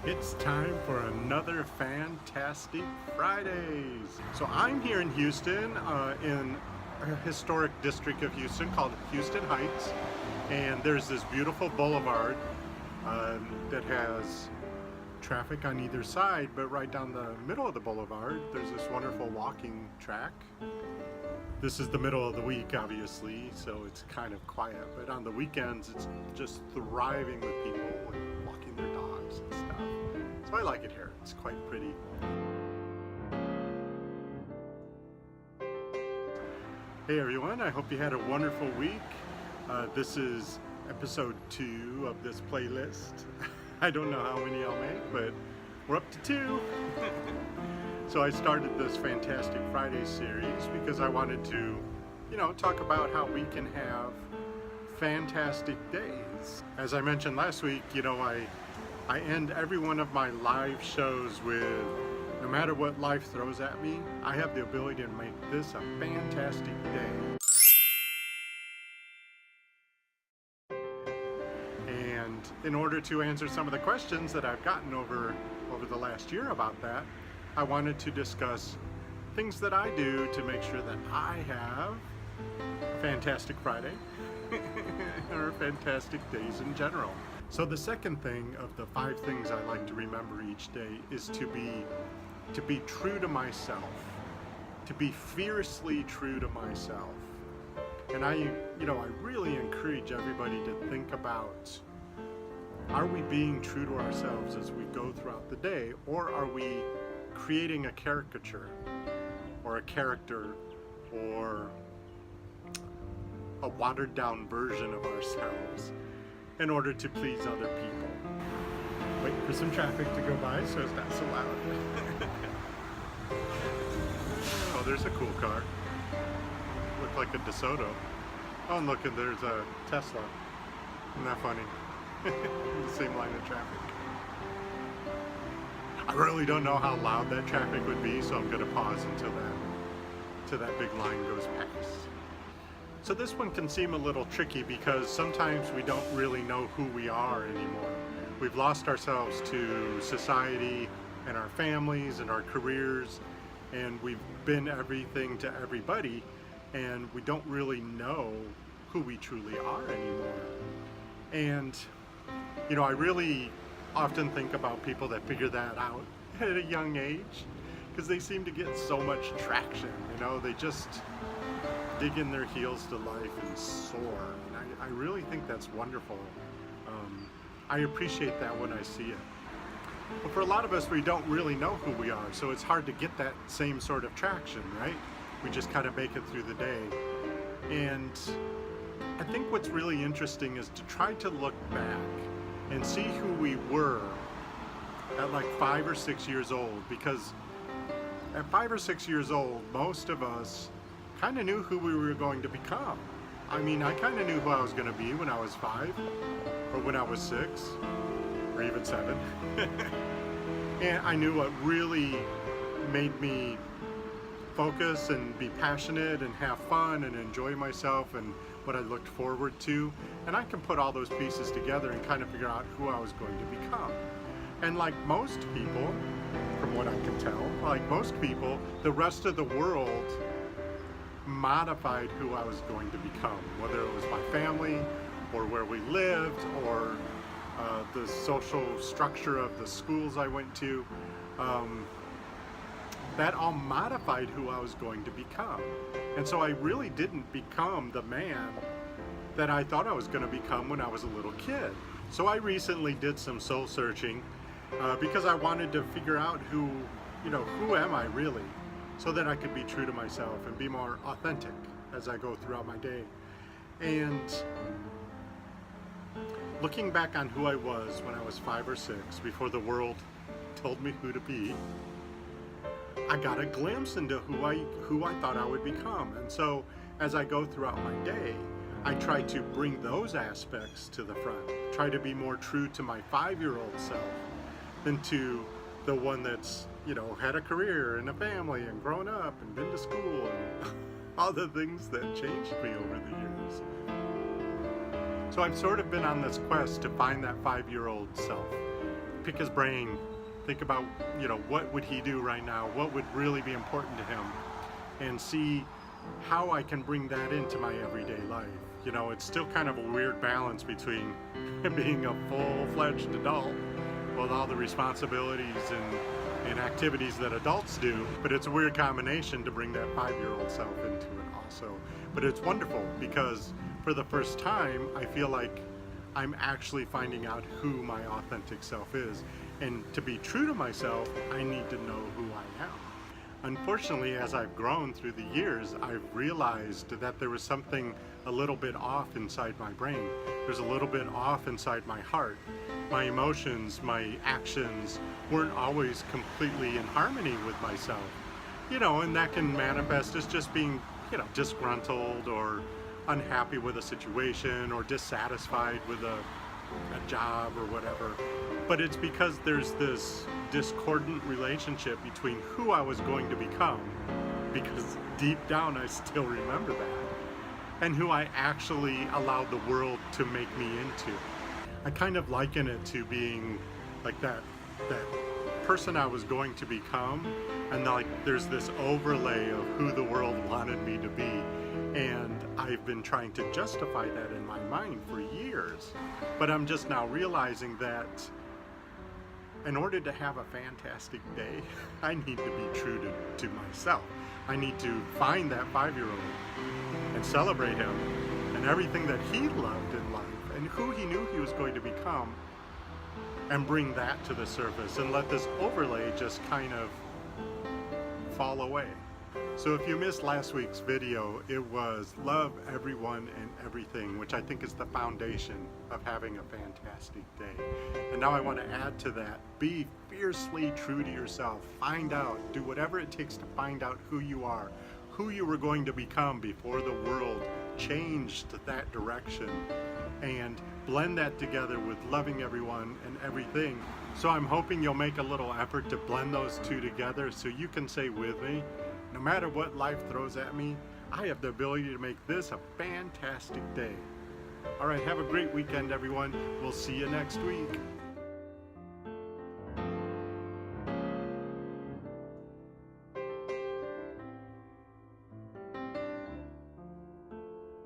It's time for another fantastic Fridays. So I'm here in Houston, in a historic district of Houston called Houston Heights, and there's this beautiful boulevard that has traffic on either side, but right down the middle of the boulevard there's this wonderful walking track. This is the middle of the week, obviously, so it's kind of quiet, but on the weekends it's just thriving with people and walking their dogs and stuff. So I like it here. It's quite pretty. Hey everyone, I hope you had a wonderful week. This is episode 2 of this playlist. I don't know how many I'll make, but we're up to 2. So I started this Fantastic Friday series because I wanted to, talk about how we can have fantastic days. As I mentioned last week, I end every one of my live shows with, no matter what life throws at me, I have the ability to make this a fantastic day. And in order to answer some of the questions that I've gotten over the last year about that, I wanted to discuss things that I do to make sure that I have a fantastic Friday or fantastic days in general. So the second thing of the 5 things I like to remember each day is to be true to myself, to be fiercely true to myself. And I really encourage everybody to think about, are we being true to ourselves as we go throughout the day, or are we creating a caricature or a character or a watered down version of ourselves in order to please other people? Wait for some traffic to go by so it's not so loud. Oh, there's a cool car. Looked like a DeSoto. Oh, and look, there's a Tesla. Isn't that funny? The same line of traffic. I really don't know how loud that traffic would be, so I'm going to pause until that big line goes past. So this one can seem a little tricky because sometimes we don't really know who we are anymore. We've lost ourselves to society and our families and our careers, and we've been everything to everybody, and we don't really know who we truly are anymore. And I really often think about people that figure that out at a young age, because they seem to get so much traction. They just dig in their heels to life and soar. And I really think that's wonderful. I appreciate that when I see it. But for a lot of us, we don't really know who we are, so it's hard to get that same sort of traction, right? We just kind of make it through the day. And I think what's really interesting is to try to look back and see who we were at like 5 or 6 years old, because at 5 or 6 years old, most of us kind of knew who we were going to become. I mean, I kind of knew who I was going to be when I was 5, or when I was 6, or even 7. And I knew what really made me focus and be passionate and have fun and enjoy myself and what I looked forward to. And I can put all those pieces together and kind of figure out who I was going to become. And like most people, from what I can tell, like most people, the rest of the world modified who I was going to become, whether it was my family or where we lived or the social structure of the schools I went to. That all modified who I was going to become. And so I really didn't become the man that I thought I was going to become when I was a little kid. So I recently did some soul searching because I wanted to figure out who am I really, so that I could be true to myself and be more authentic as I go throughout my day. And looking back on who I was when I was 5 or 6, before the world told me who to be, I got a glimpse into who I thought I would become. And so as I go throughout my day, I try to bring those aspects to the front, try to be more true to my 5-year-old self than to the one that's had a career and a family and grown up and been to school and all the things that changed me over the years. So I've sort of been on this quest to find that 5-year-old self pick his brain, think about, you know, what would he do right now, what would really be important to him, and see how I can bring that into my everyday life. You know, it's still kind of a weird balance between being a full-fledged adult with all the responsibilities and activities that adults do, but it's a weird combination to bring that 5-year-old self into it also. But it's wonderful because for the first time I feel like I'm actually finding out who my authentic self is, and to be true to myself I need to know who I am. Unfortunately, as I've grown through the years, I've realized that there was something a little bit off inside my brain. There's a little bit off inside my heart. My emotions, my actions weren't always completely in harmony with myself. You know, and that can manifest as just being, you know, disgruntled or unhappy with a situation or dissatisfied with a job or whatever. But it's because there's this discordant relationship between who I was going to become, because deep down I still remember that, and who I actually allowed the world to make me into. I kind of liken it to being like that person I was going to become, and like there's this overlay of who the world wanted me to be, and I've been trying to justify that in my mind for years. But I'm just now realizing that in order to have a fantastic day, I need to be true to myself. I need to find that 5-year-old and celebrate him and everything that he loved in life and who he knew he was going to become, and bring that to the surface and let this overlay just kind of fall away. So if you missed last week's video, it was love everyone and everything, which I think is the foundation of having a fantastic day. And now I want to add to that, be fiercely true to yourself. Find out, do whatever it takes to find out who you are, who you were going to become before the world changed that direction, and blend that together with loving everyone and everything. So I'm hoping you'll make a little effort to blend those two together so you can say with me, no matter what life throws at me, I have the ability to make this a fantastic day. All right, have a great weekend, everyone. We'll see you next week.